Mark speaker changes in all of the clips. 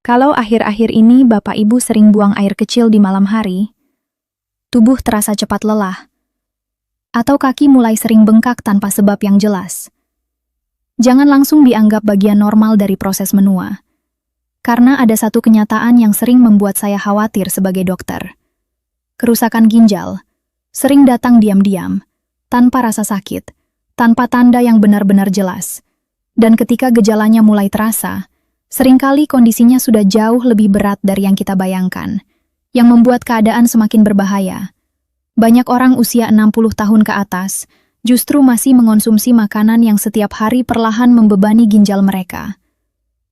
Speaker 1: Kalau akhir-akhir ini Bapak Ibu sering buang air kecil di malam hari, tubuh terasa cepat lelah, atau kaki mulai sering bengkak tanpa sebab yang jelas, jangan langsung dianggap bagian normal dari proses menua. Karena ada satu kenyataan yang sering membuat saya khawatir sebagai dokter. Kerusakan ginjal sering datang diam-diam, tanpa rasa sakit, tanpa tanda yang benar-benar jelas. Dan ketika gejalanya mulai terasa, seringkali kondisinya sudah jauh lebih berat dari yang kita bayangkan, yang membuat keadaan semakin berbahaya. Banyak orang usia 60 tahun ke atas justru masih mengonsumsi makanan yang setiap hari perlahan membebani ginjal mereka.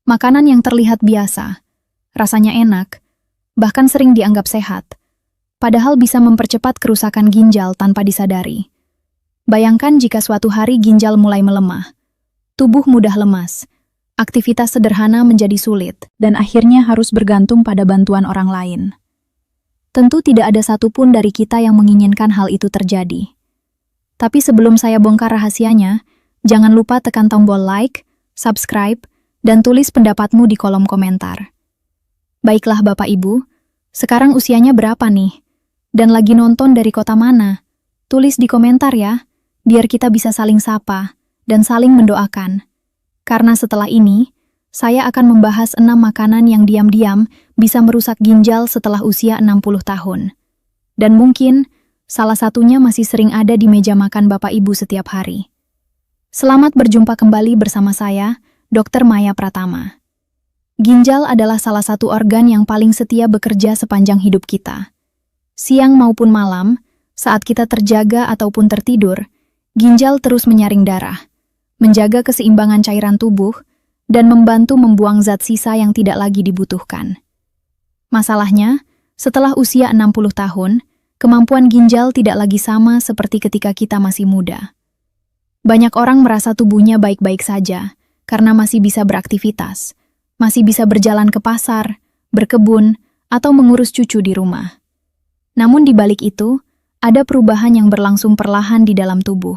Speaker 1: Makanan yang terlihat biasa, rasanya enak, bahkan sering dianggap sehat, padahal bisa mempercepat kerusakan ginjal tanpa disadari. Bayangkan jika suatu hari ginjal mulai melemah, tubuh mudah lemas, aktivitas sederhana menjadi sulit, dan akhirnya harus bergantung pada bantuan orang lain. Tentu tidak ada satupun dari kita yang menginginkan hal itu terjadi. Tapi sebelum saya bongkar rahasianya, jangan lupa tekan tombol like, subscribe, dan tulis pendapatmu di kolom komentar. Baiklah Bapak Ibu, sekarang usianya berapa nih? Dan lagi nonton dari kota mana? Tulis di komentar ya, biar kita bisa saling sapa dan saling mendoakan. Karena setelah ini, saya akan membahas 6 makanan yang diam-diam bisa merusak ginjal setelah usia 60 tahun. Dan mungkin, salah satunya masih sering ada di meja makan Bapak Ibu setiap hari. Selamat berjumpa kembali bersama saya, Dr. Maya Pratama. Ginjal adalah salah satu organ yang paling setia bekerja sepanjang hidup kita. Siang maupun malam, saat kita terjaga ataupun tertidur, ginjal terus menyaring darah, menjaga keseimbangan cairan tubuh, dan membantu membuang zat sisa yang tidak lagi dibutuhkan. Masalahnya, setelah usia 60 tahun, kemampuan ginjal tidak lagi sama seperti ketika kita masih muda. Banyak orang merasa tubuhnya baik-baik saja, karena masih bisa beraktivitas, masih bisa berjalan ke pasar, berkebun, atau mengurus cucu di rumah. Namun di balik itu, ada perubahan yang berlangsung perlahan di dalam tubuh,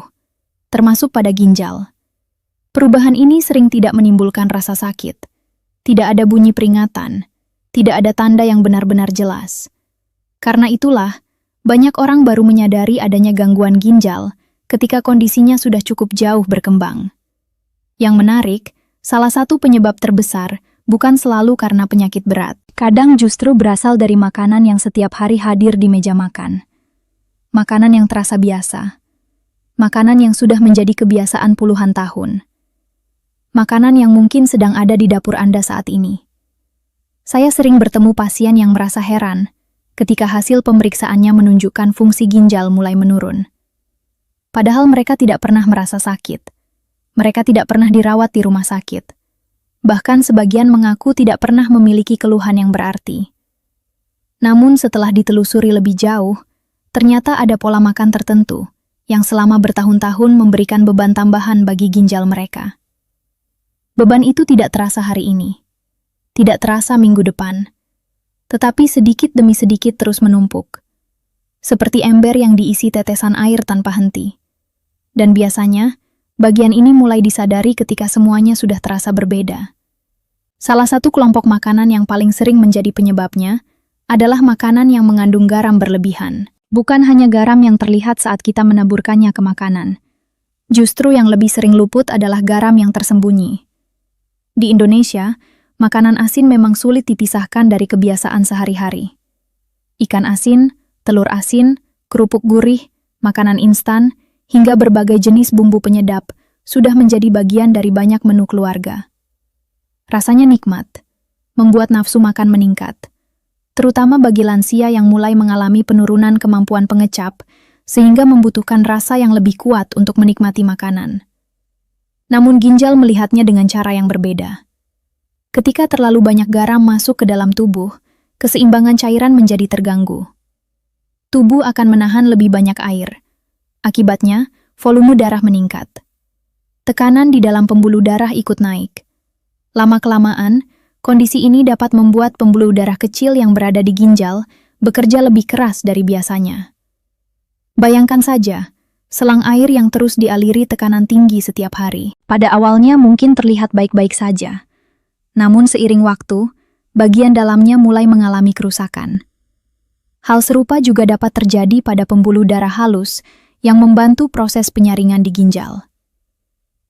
Speaker 1: termasuk pada ginjal. Perubahan ini sering tidak menimbulkan rasa sakit, tidak ada bunyi peringatan, tidak ada tanda yang benar-benar jelas. Karena itulah, banyak orang baru menyadari adanya gangguan ginjal ketika kondisinya sudah cukup jauh berkembang. Yang menarik, salah satu penyebab terbesar bukan selalu karena penyakit berat. Kadang justru berasal dari makanan yang setiap hari hadir di meja makan. Makanan yang terasa biasa. Makanan yang sudah menjadi kebiasaan puluhan tahun. Makanan yang mungkin sedang ada di dapur Anda saat ini. Saya sering bertemu pasien yang merasa heran ketika hasil pemeriksaannya menunjukkan fungsi ginjal mulai menurun. Padahal mereka tidak pernah merasa sakit. Mereka tidak pernah dirawat di rumah sakit. Bahkan sebagian mengaku tidak pernah memiliki keluhan yang berarti. Namun setelah ditelusuri lebih jauh, ternyata ada pola makan tertentu yang selama bertahun-tahun memberikan beban tambahan bagi ginjal mereka. Beban itu tidak terasa hari ini, tidak terasa minggu depan, tetapi sedikit demi sedikit terus menumpuk. Seperti ember yang diisi tetesan air tanpa henti. Dan biasanya, bagian ini mulai disadari ketika semuanya sudah terasa berbeda. Salah satu kelompok makanan yang paling sering menjadi penyebabnya adalah makanan yang mengandung garam berlebihan. Bukan hanya garam yang terlihat saat kita menaburkannya ke makanan. Justru yang lebih sering luput adalah garam yang tersembunyi. Di Indonesia, makanan asin memang sulit dipisahkan dari kebiasaan sehari-hari. Ikan asin, telur asin, kerupuk gurih, makanan instan, hingga berbagai jenis bumbu penyedap sudah menjadi bagian dari banyak menu keluarga. Rasanya nikmat, membuat nafsu makan meningkat, terutama bagi lansia yang mulai mengalami penurunan kemampuan pengecap, sehingga membutuhkan rasa yang lebih kuat untuk menikmati makanan. Namun ginjal melihatnya dengan cara yang berbeda. Ketika terlalu banyak garam masuk ke dalam tubuh, keseimbangan cairan menjadi terganggu. Tubuh akan menahan lebih banyak air. Akibatnya, volume darah meningkat. Tekanan di dalam pembuluh darah ikut naik. Lama-kelamaan, kondisi ini dapat membuat pembuluh darah kecil yang berada di ginjal bekerja lebih keras dari biasanya. Bayangkan saja, selang air yang terus dialiri tekanan tinggi setiap hari. Pada awalnya mungkin terlihat baik-baik saja. Namun seiring waktu, bagian dalamnya mulai mengalami kerusakan. Hal serupa juga dapat terjadi pada pembuluh darah halus yang membantu proses penyaringan di ginjal.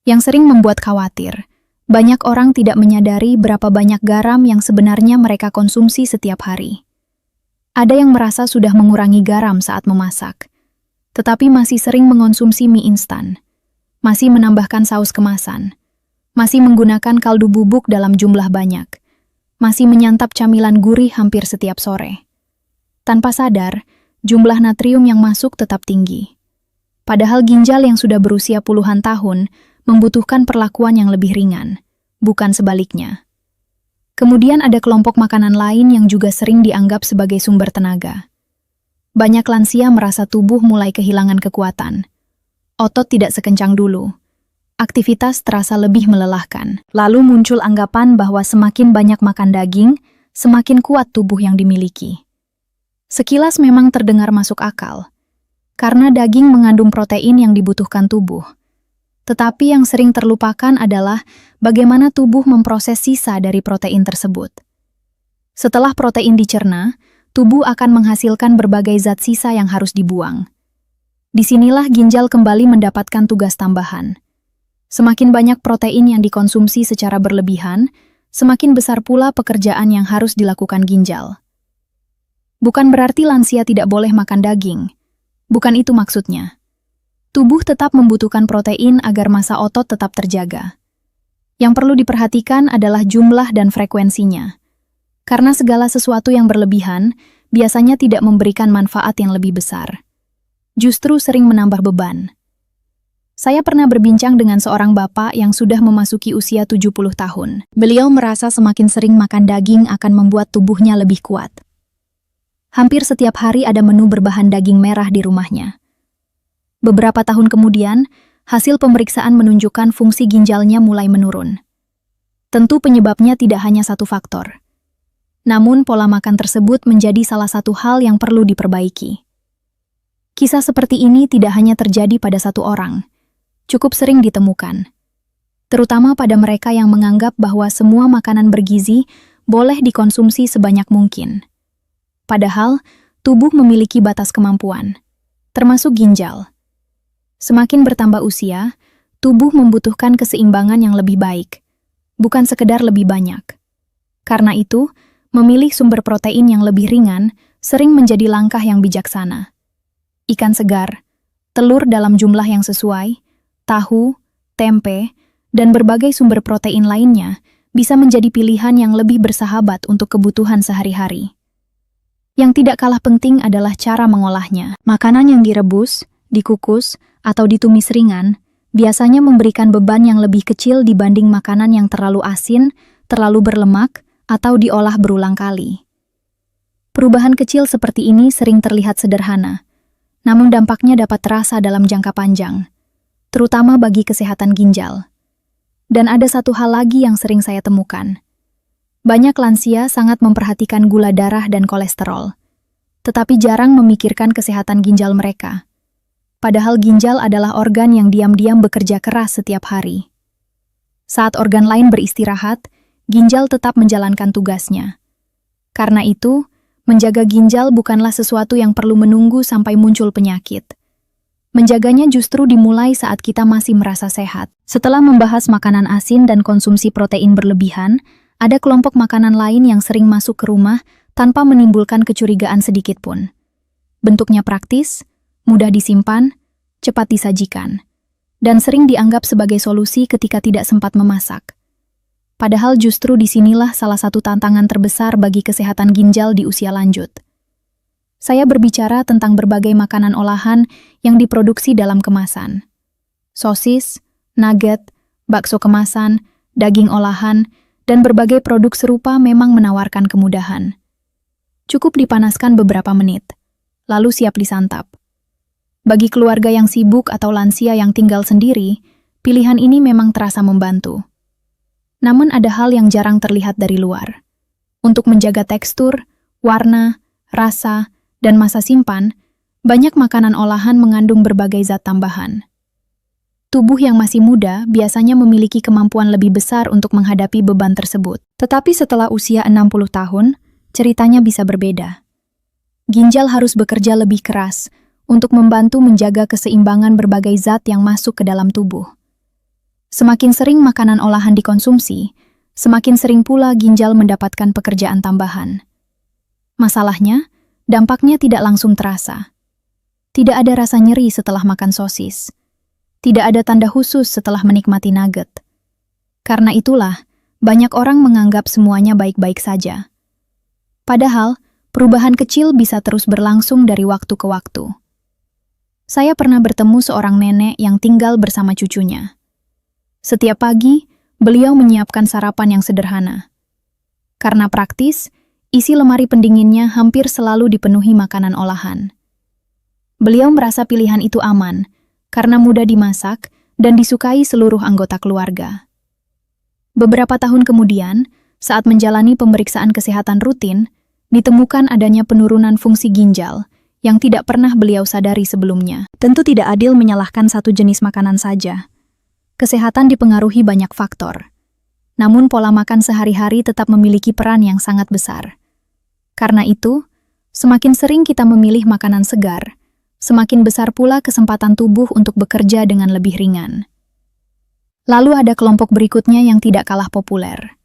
Speaker 1: Yang sering membuat khawatir, banyak orang tidak menyadari berapa banyak garam yang sebenarnya mereka konsumsi setiap hari. Ada yang merasa sudah mengurangi garam saat memasak, tetapi masih sering mengonsumsi mie instan, masih menambahkan saus kemasan, masih menggunakan kaldu bubuk dalam jumlah banyak, masih menyantap camilan gurih hampir setiap sore. Tanpa sadar, jumlah natrium yang masuk tetap tinggi. Padahal ginjal yang sudah berusia puluhan tahun membutuhkan perlakuan yang lebih ringan, bukan sebaliknya. Kemudian ada kelompok makanan lain yang juga sering dianggap sebagai sumber tenaga. Banyak lansia merasa tubuh mulai kehilangan kekuatan. Otot tidak sekencang dulu. Aktivitas terasa lebih melelahkan. Lalu muncul anggapan bahwa semakin banyak makan daging, semakin kuat tubuh yang dimiliki. Sekilas memang terdengar masuk akal, karena daging mengandung protein yang dibutuhkan tubuh. Tetapi yang sering terlupakan adalah bagaimana tubuh memproses sisa dari protein tersebut. Setelah protein dicerna, tubuh akan menghasilkan berbagai zat sisa yang harus dibuang. Disinilah ginjal kembali mendapatkan tugas tambahan. Semakin banyak protein yang dikonsumsi secara berlebihan, semakin besar pula pekerjaan yang harus dilakukan ginjal. Bukan berarti lansia tidak boleh makan daging. Bukan itu maksudnya. Tubuh tetap membutuhkan protein agar massa otot tetap terjaga. Yang perlu diperhatikan adalah jumlah dan frekuensinya. Karena segala sesuatu yang berlebihan biasanya tidak memberikan manfaat yang lebih besar. Justru sering menambah beban. Saya pernah berbincang dengan seorang bapak yang sudah memasuki usia 70 tahun. Beliau merasa semakin sering makan daging akan membuat tubuhnya lebih kuat. Hampir setiap hari ada menu berbahan daging merah di rumahnya. Beberapa tahun kemudian, hasil pemeriksaan menunjukkan fungsi ginjalnya mulai menurun. Tentu penyebabnya tidak hanya satu faktor. Namun pola makan tersebut menjadi salah satu hal yang perlu diperbaiki. Kisah seperti ini tidak hanya terjadi pada satu orang, cukup sering ditemukan. Terutama pada mereka yang menganggap bahwa semua makanan bergizi boleh dikonsumsi sebanyak mungkin. Padahal, tubuh memiliki batas kemampuan, termasuk ginjal. Semakin bertambah usia, tubuh membutuhkan keseimbangan yang lebih baik, bukan sekedar lebih banyak. Karena itu, memilih sumber protein yang lebih ringan sering menjadi langkah yang bijaksana. Ikan segar, telur dalam jumlah yang sesuai, tahu, tempe, dan berbagai sumber protein lainnya bisa menjadi pilihan yang lebih bersahabat untuk kebutuhan sehari-hari. Yang tidak kalah penting adalah cara mengolahnya. Makanan yang direbus, dikukus, atau ditumis ringan, biasanya memberikan beban yang lebih kecil dibanding makanan yang terlalu asin, terlalu berlemak, atau diolah berulang kali. Perubahan kecil seperti ini sering terlihat sederhana, namun dampaknya dapat terasa dalam jangka panjang, terutama bagi kesehatan ginjal. Dan ada satu hal lagi yang sering saya temukan. Banyak lansia sangat memperhatikan gula darah dan kolesterol, tetapi jarang memikirkan kesehatan ginjal mereka. Padahal ginjal adalah organ yang diam-diam bekerja keras setiap hari. Saat organ lain beristirahat, ginjal tetap menjalankan tugasnya. Karena itu, menjaga ginjal bukanlah sesuatu yang perlu menunggu sampai muncul penyakit. Menjaganya justru dimulai saat kita masih merasa sehat. Setelah membahas makanan asin dan konsumsi protein berlebihan, ada kelompok makanan lain yang sering masuk ke rumah tanpa menimbulkan kecurigaan sedikit pun. Bentuknya praktis, mudah disimpan, cepat disajikan, dan sering dianggap sebagai solusi ketika tidak sempat memasak. Padahal justru disinilah salah satu tantangan terbesar bagi kesehatan ginjal di usia lanjut. Saya berbicara tentang berbagai makanan olahan yang diproduksi dalam kemasan. Sosis, nugget, bakso kemasan, daging olahan, dan berbagai produk serupa memang menawarkan kemudahan. Cukup dipanaskan beberapa menit, lalu siap disantap. Bagi keluarga yang sibuk atau lansia yang tinggal sendiri, pilihan ini memang terasa membantu. Namun ada hal yang jarang terlihat dari luar. Untuk menjaga tekstur, warna, rasa, dan masa simpan, banyak makanan olahan mengandung berbagai zat tambahan. Tubuh yang masih muda biasanya memiliki kemampuan lebih besar untuk menghadapi beban tersebut. Tetapi setelah usia 60 tahun, ceritanya bisa berbeda. Ginjal harus bekerja lebih keras untuk membantu menjaga keseimbangan berbagai zat yang masuk ke dalam tubuh. Semakin sering makanan olahan dikonsumsi, semakin sering pula ginjal mendapatkan pekerjaan tambahan. Masalahnya, dampaknya tidak langsung terasa. Tidak ada rasa nyeri setelah makan sosis. Tidak ada tanda khusus setelah menikmati nugget. Karena itulah, banyak orang menganggap semuanya baik-baik saja. Padahal, perubahan kecil bisa terus berlangsung dari waktu ke waktu. Saya pernah bertemu seorang nenek yang tinggal bersama cucunya. Setiap pagi, beliau menyiapkan sarapan yang sederhana. Karena praktis, isi lemari pendinginnya hampir selalu dipenuhi makanan olahan. Beliau merasa pilihan itu aman, karena mudah dimasak dan disukai seluruh anggota keluarga. Beberapa tahun kemudian, saat menjalani pemeriksaan kesehatan rutin, ditemukan adanya penurunan fungsi ginjal yang tidak pernah beliau sadari sebelumnya. Tentu tidak adil menyalahkan satu jenis makanan saja. Kesehatan dipengaruhi banyak faktor. Namun pola makan sehari-hari tetap memiliki peran yang sangat besar. Karena itu, semakin sering kita memilih makanan segar, semakin besar pula kesempatan tubuh untuk bekerja dengan lebih ringan. Lalu ada kelompok berikutnya yang tidak kalah populer.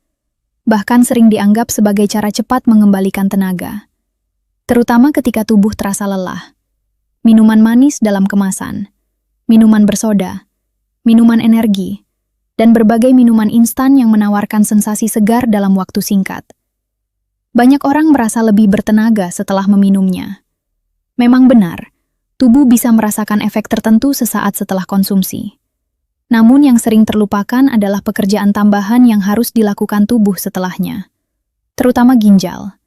Speaker 1: Bahkan sering dianggap sebagai cara cepat mengembalikan tenaga. Terutama ketika tubuh terasa lelah. Minuman manis dalam kemasan, minuman bersoda, minuman energi, dan berbagai minuman instan yang menawarkan sensasi segar dalam waktu singkat. Banyak orang merasa lebih bertenaga setelah meminumnya. Memang benar, tubuh bisa merasakan efek tertentu sesaat setelah konsumsi. Namun yang sering terlupakan adalah pekerjaan tambahan yang harus dilakukan tubuh setelahnya, terutama ginjal.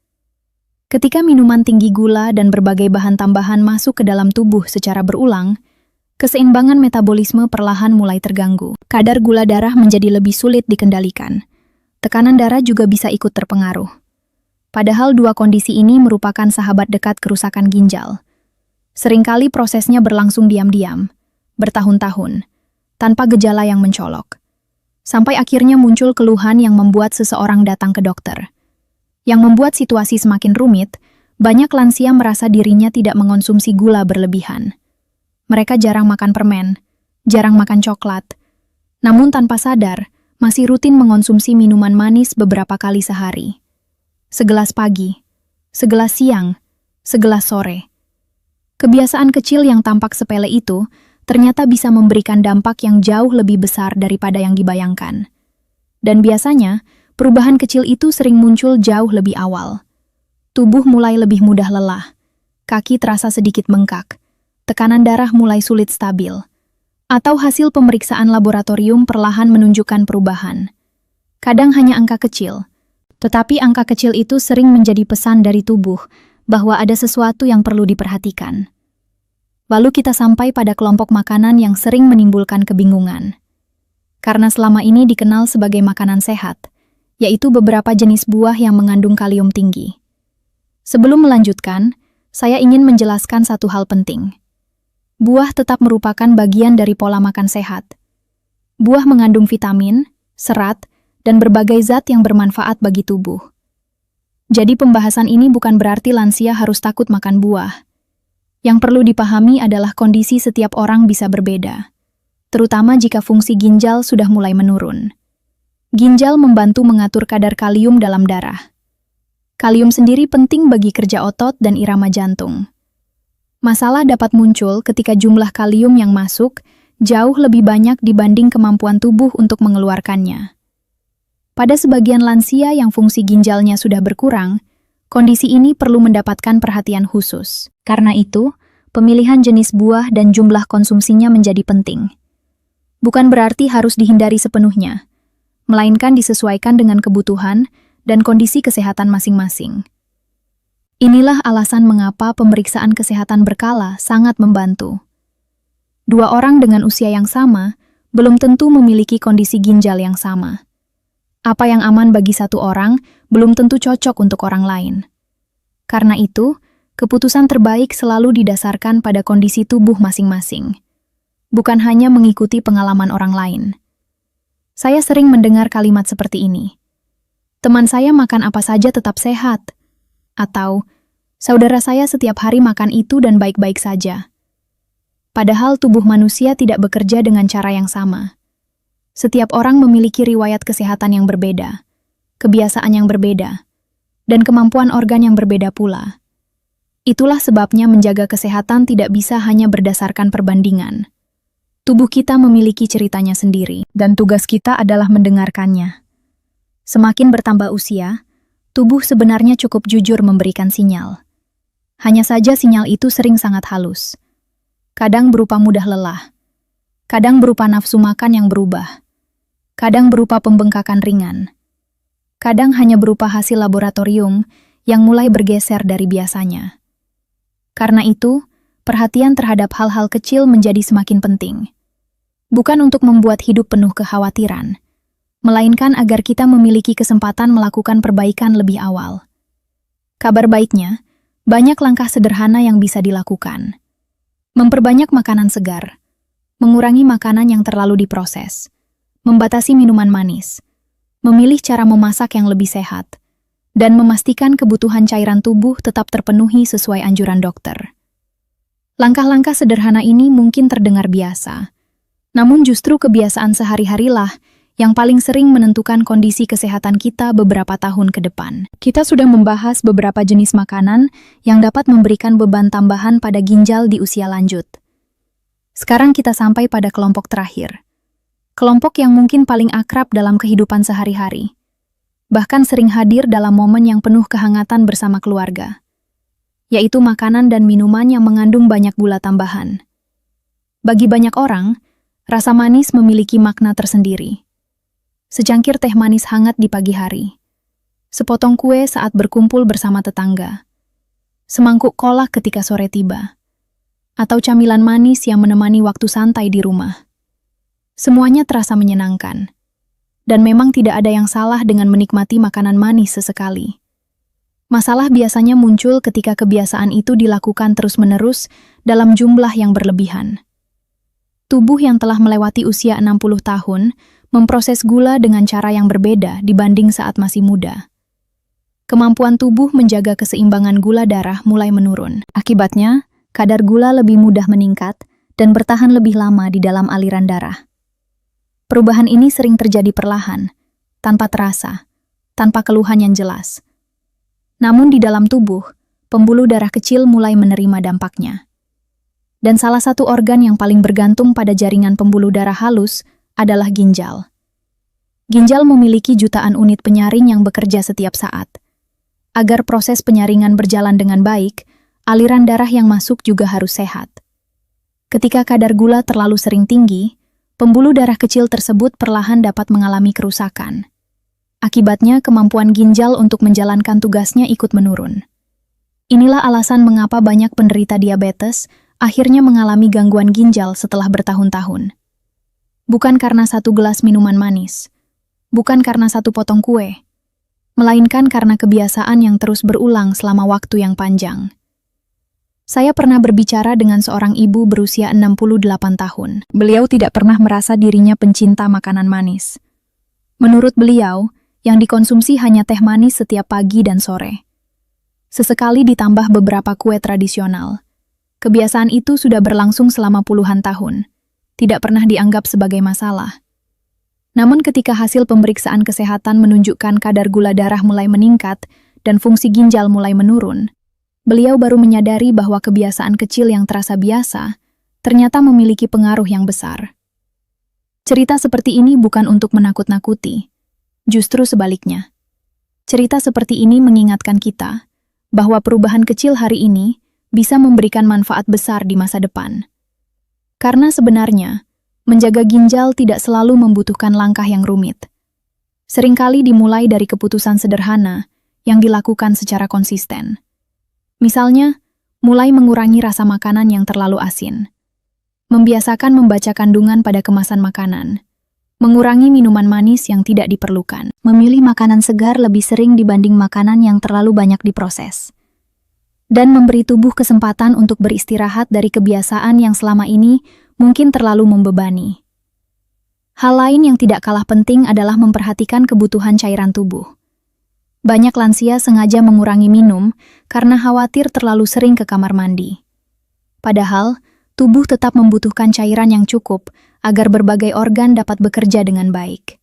Speaker 1: Ketika minuman tinggi gula dan berbagai bahan tambahan masuk ke dalam tubuh secara berulang, keseimbangan metabolisme perlahan mulai terganggu. Kadar gula darah menjadi lebih sulit dikendalikan. Tekanan darah juga bisa ikut terpengaruh. Padahal dua kondisi ini merupakan sahabat dekat kerusakan ginjal. Seringkali prosesnya berlangsung diam-diam, bertahun-tahun, tanpa gejala yang mencolok. Sampai akhirnya muncul keluhan yang membuat seseorang datang ke dokter. Yang membuat situasi semakin rumit, banyak lansia merasa dirinya tidak mengonsumsi gula berlebihan. Mereka jarang makan permen, jarang makan coklat, namun tanpa sadar, masih rutin mengonsumsi minuman manis beberapa kali sehari. Segelas pagi, segelas siang, segelas sore. Kebiasaan kecil yang tampak sepele itu ternyata bisa memberikan dampak yang jauh lebih besar daripada yang dibayangkan. Dan biasanya, perubahan kecil itu sering muncul jauh lebih awal. Tubuh mulai lebih mudah lelah, kaki terasa sedikit bengkak, tekanan darah mulai sulit stabil, atau hasil pemeriksaan laboratorium perlahan menunjukkan perubahan. Kadang hanya angka kecil, tetapi angka kecil itu sering menjadi pesan dari tubuh bahwa ada sesuatu yang perlu diperhatikan. Lalu kita sampai pada kelompok makanan yang sering menimbulkan kebingungan. Karena selama ini dikenal sebagai makanan sehat, yaitu beberapa jenis buah yang mengandung kalium tinggi. Sebelum melanjutkan, saya ingin menjelaskan satu hal penting. Buah tetap merupakan bagian dari pola makan sehat. Buah mengandung vitamin, serat, dan berbagai zat yang bermanfaat bagi tubuh. Jadi pembahasan ini bukan berarti lansia harus takut makan buah. Yang perlu dipahami adalah kondisi setiap orang bisa berbeda, terutama jika fungsi ginjal sudah mulai menurun. Ginjal membantu mengatur kadar kalium dalam darah. Kalium sendiri penting bagi kerja otot dan irama jantung. Masalah dapat muncul ketika jumlah kalium yang masuk jauh lebih banyak dibanding kemampuan tubuh untuk mengeluarkannya. Pada sebagian lansia yang fungsi ginjalnya sudah berkurang, kondisi ini perlu mendapatkan perhatian khusus. Karena itu, pemilihan jenis buah dan jumlah konsumsinya menjadi penting. Bukan berarti harus dihindari sepenuhnya, melainkan disesuaikan dengan kebutuhan dan kondisi kesehatan masing-masing. Inilah alasan mengapa pemeriksaan kesehatan berkala sangat membantu. Dua orang dengan usia yang sama belum tentu memiliki kondisi ginjal yang sama. Apa yang aman bagi satu orang belum tentu cocok untuk orang lain. Karena itu, keputusan terbaik selalu didasarkan pada kondisi tubuh masing-masing. bukan hanya mengikuti pengalaman orang lain. Saya sering mendengar kalimat seperti ini. Teman saya makan apa saja tetap sehat. Atau, saudara saya setiap hari makan itu dan baik-baik saja. Padahal tubuh manusia tidak bekerja dengan cara yang sama. Setiap orang memiliki riwayat kesehatan yang berbeda, kebiasaan yang berbeda, dan kemampuan organ yang berbeda pula. Itulah sebabnya menjaga kesehatan tidak bisa hanya berdasarkan perbandingan. Tubuh kita memiliki ceritanya sendiri, dan tugas kita adalah mendengarkannya. Semakin bertambah usia, tubuh sebenarnya cukup jujur memberikan sinyal. Hanya saja sinyal itu sering sangat halus. Kadang berupa mudah lelah, kadang berupa nafsu makan yang berubah, kadang berupa pembengkakan ringan, kadang hanya berupa hasil laboratorium yang mulai bergeser dari biasanya. Karena itu, perhatian terhadap hal-hal kecil menjadi semakin penting. Bukan untuk membuat hidup penuh kekhawatiran, melainkan agar kita memiliki kesempatan melakukan perbaikan lebih awal. Kabar baiknya, banyak langkah sederhana yang bisa dilakukan. Memperbanyak makanan segar, mengurangi makanan yang terlalu diproses, membatasi minuman manis, memilih cara memasak yang lebih sehat, dan memastikan kebutuhan cairan tubuh tetap terpenuhi sesuai anjuran dokter. Langkah-langkah sederhana ini mungkin terdengar biasa, namun justru kebiasaan sehari-harilah yang paling sering menentukan kondisi kesehatan kita beberapa tahun ke depan. Kita sudah membahas beberapa jenis makanan yang dapat memberikan beban tambahan pada ginjal di usia lanjut. Sekarang kita sampai pada kelompok terakhir. Kelompok yang mungkin paling akrab dalam kehidupan sehari-hari. Bahkan sering hadir dalam momen yang penuh kehangatan bersama keluarga. Yaitu makanan dan minuman yang mengandung banyak gula tambahan. Bagi banyak orang, rasa manis memiliki makna tersendiri. Secangkir teh manis hangat di pagi hari. Sepotong kue saat berkumpul bersama tetangga. Semangkuk kolak ketika sore tiba. Atau camilan manis yang menemani waktu santai di rumah. Semuanya terasa menyenangkan. Dan memang tidak ada yang salah dengan menikmati makanan manis sesekali. Masalah biasanya muncul ketika kebiasaan itu dilakukan terus-menerus dalam jumlah yang berlebihan. Tubuh yang telah melewati usia 60 tahun memproses gula dengan cara yang berbeda dibanding saat masih muda. Kemampuan tubuh menjaga keseimbangan gula darah mulai menurun. Akibatnya, kadar gula lebih mudah meningkat dan bertahan lebih lama di dalam aliran darah. Perubahan ini sering terjadi perlahan, tanpa terasa, tanpa keluhan yang jelas. Namun di dalam tubuh, pembuluh darah kecil mulai menerima dampaknya. Dan salah satu organ yang paling bergantung pada jaringan pembuluh darah halus adalah ginjal. Ginjal memiliki jutaan unit penyaring yang bekerja setiap saat. Agar proses penyaringan berjalan dengan baik, aliran darah yang masuk juga harus sehat. Ketika kadar gula terlalu sering tinggi, pembuluh darah kecil tersebut perlahan dapat mengalami kerusakan. Akibatnya, kemampuan ginjal untuk menjalankan tugasnya ikut menurun. Inilah alasan mengapa banyak penderita diabetes akhirnya mengalami gangguan ginjal setelah bertahun-tahun. Bukan karena satu gelas minuman manis, bukan karena satu potong kue, melainkan karena kebiasaan yang terus berulang selama waktu yang panjang. Saya pernah berbicara dengan seorang ibu berusia 68 tahun. Beliau tidak pernah merasa dirinya pencinta makanan manis. Menurut beliau, yang dikonsumsi hanya teh manis setiap pagi dan sore. Sesekali ditambah beberapa kue tradisional. Kebiasaan itu sudah berlangsung selama puluhan tahun. Tidak pernah dianggap sebagai masalah. Namun ketika hasil pemeriksaan kesehatan menunjukkan kadar gula darah mulai meningkat dan fungsi ginjal mulai menurun, beliau baru menyadari bahwa kebiasaan kecil yang terasa biasa ternyata memiliki pengaruh yang besar. Cerita seperti ini bukan untuk menakut-nakuti, justru sebaliknya. Cerita seperti ini mengingatkan kita bahwa perubahan kecil hari ini bisa memberikan manfaat besar di masa depan. Karena sebenarnya, menjaga ginjal tidak selalu membutuhkan langkah yang rumit. Seringkali dimulai dari keputusan sederhana yang dilakukan secara konsisten. Misalnya, mulai mengurangi rasa makanan yang terlalu asin. Membiasakan membaca kandungan pada kemasan makanan. Mengurangi minuman manis yang tidak diperlukan. Memilih makanan segar lebih sering dibanding makanan yang terlalu banyak diproses. Dan memberi tubuh kesempatan untuk beristirahat dari kebiasaan yang selama ini mungkin terlalu membebani. Hal lain yang tidak kalah penting adalah memperhatikan kebutuhan cairan tubuh. Banyak lansia sengaja mengurangi minum karena khawatir terlalu sering ke kamar mandi. Padahal, tubuh tetap membutuhkan cairan yang cukup agar berbagai organ dapat bekerja dengan baik.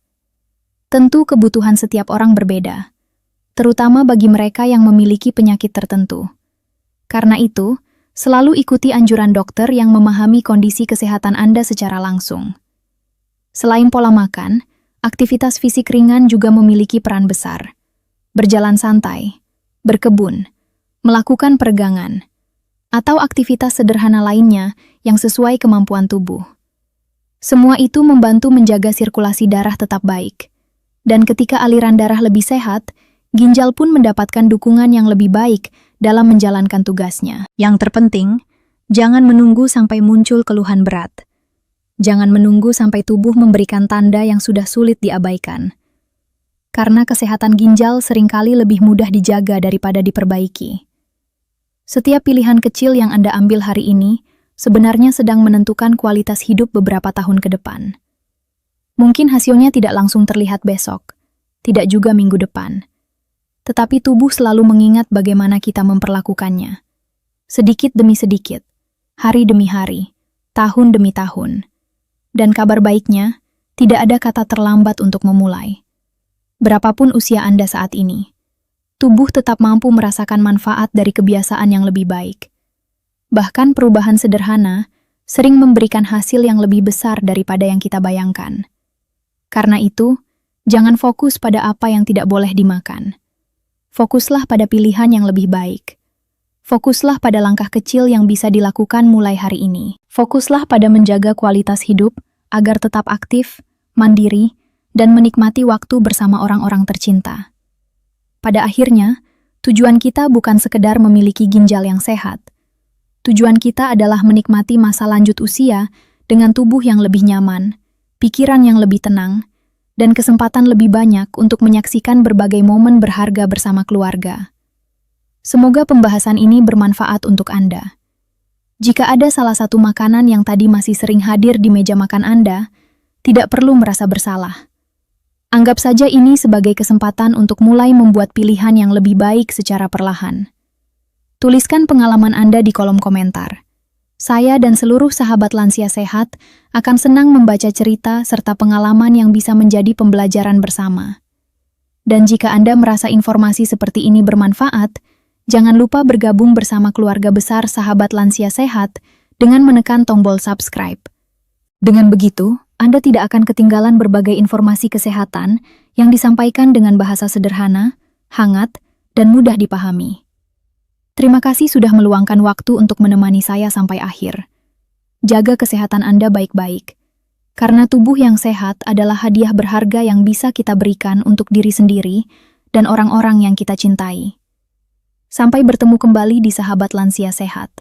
Speaker 1: Tentu kebutuhan setiap orang berbeda, terutama bagi mereka yang memiliki penyakit tertentu. Karena itu, selalu ikuti anjuran dokter yang memahami kondisi kesehatan Anda secara langsung. Selain pola makan, aktivitas fisik ringan juga memiliki peran besar. Berjalan santai, berkebun, melakukan peregangan, atau aktivitas sederhana lainnya yang sesuai kemampuan tubuh. Semua itu membantu menjaga sirkulasi darah tetap baik. Dan ketika aliran darah lebih sehat, ginjal pun mendapatkan dukungan yang lebih baik dalam menjalankan tugasnya. Yang terpenting, jangan menunggu sampai muncul keluhan berat. Jangan menunggu sampai tubuh memberikan tanda yang sudah sulit diabaikan. Karena kesehatan ginjal seringkali lebih mudah dijaga daripada diperbaiki. Setiap pilihan kecil yang Anda ambil hari ini sebenarnya sedang menentukan kualitas hidup beberapa tahun ke depan. Mungkin hasilnya tidak langsung terlihat besok, tidak juga minggu depan. Tetapi tubuh selalu mengingat bagaimana kita memperlakukannya. Sedikit demi sedikit, hari demi hari, tahun demi tahun. Dan kabar baiknya, tidak ada kata terlambat untuk memulai. Berapapun usia Anda saat ini, tubuh tetap mampu merasakan manfaat dari kebiasaan yang lebih baik. Bahkan perubahan sederhana sering memberikan hasil yang lebih besar daripada yang kita bayangkan. Karena itu, jangan fokus pada apa yang tidak boleh dimakan. Fokuslah pada pilihan yang lebih baik. Fokuslah pada langkah kecil yang bisa dilakukan mulai hari ini. Fokuslah pada menjaga kualitas hidup agar tetap aktif, mandiri, dan menikmati waktu bersama orang-orang tercinta. Pada akhirnya, tujuan kita bukan sekedar memiliki ginjal yang sehat. Tujuan kita adalah menikmati masa lanjut usia dengan tubuh yang lebih nyaman, pikiran yang lebih tenang, dan kesempatan lebih banyak untuk menyaksikan berbagai momen berharga bersama keluarga. Semoga pembahasan ini bermanfaat untuk Anda. Jika ada salah satu makanan yang tadi masih sering hadir di meja makan Anda, tidak perlu merasa bersalah. Anggap saja ini sebagai kesempatan untuk mulai membuat pilihan yang lebih baik secara perlahan. Tuliskan pengalaman Anda di kolom komentar. Saya dan seluruh sahabat lansia sehat akan senang membaca cerita serta pengalaman yang bisa menjadi pembelajaran bersama. Dan jika Anda merasa informasi seperti ini bermanfaat, jangan lupa bergabung bersama keluarga besar sahabat lansia sehat dengan menekan tombol subscribe. Dengan begitu, Anda tidak akan ketinggalan berbagai informasi kesehatan yang disampaikan dengan bahasa sederhana, hangat, dan mudah dipahami. Terima kasih sudah meluangkan waktu untuk menemani saya sampai akhir. Jaga kesehatan Anda baik-baik, karena tubuh yang sehat adalah hadiah berharga yang bisa kita berikan untuk diri sendiri dan orang-orang yang kita cintai. Sampai bertemu kembali di Sahabat Lansia Sehat.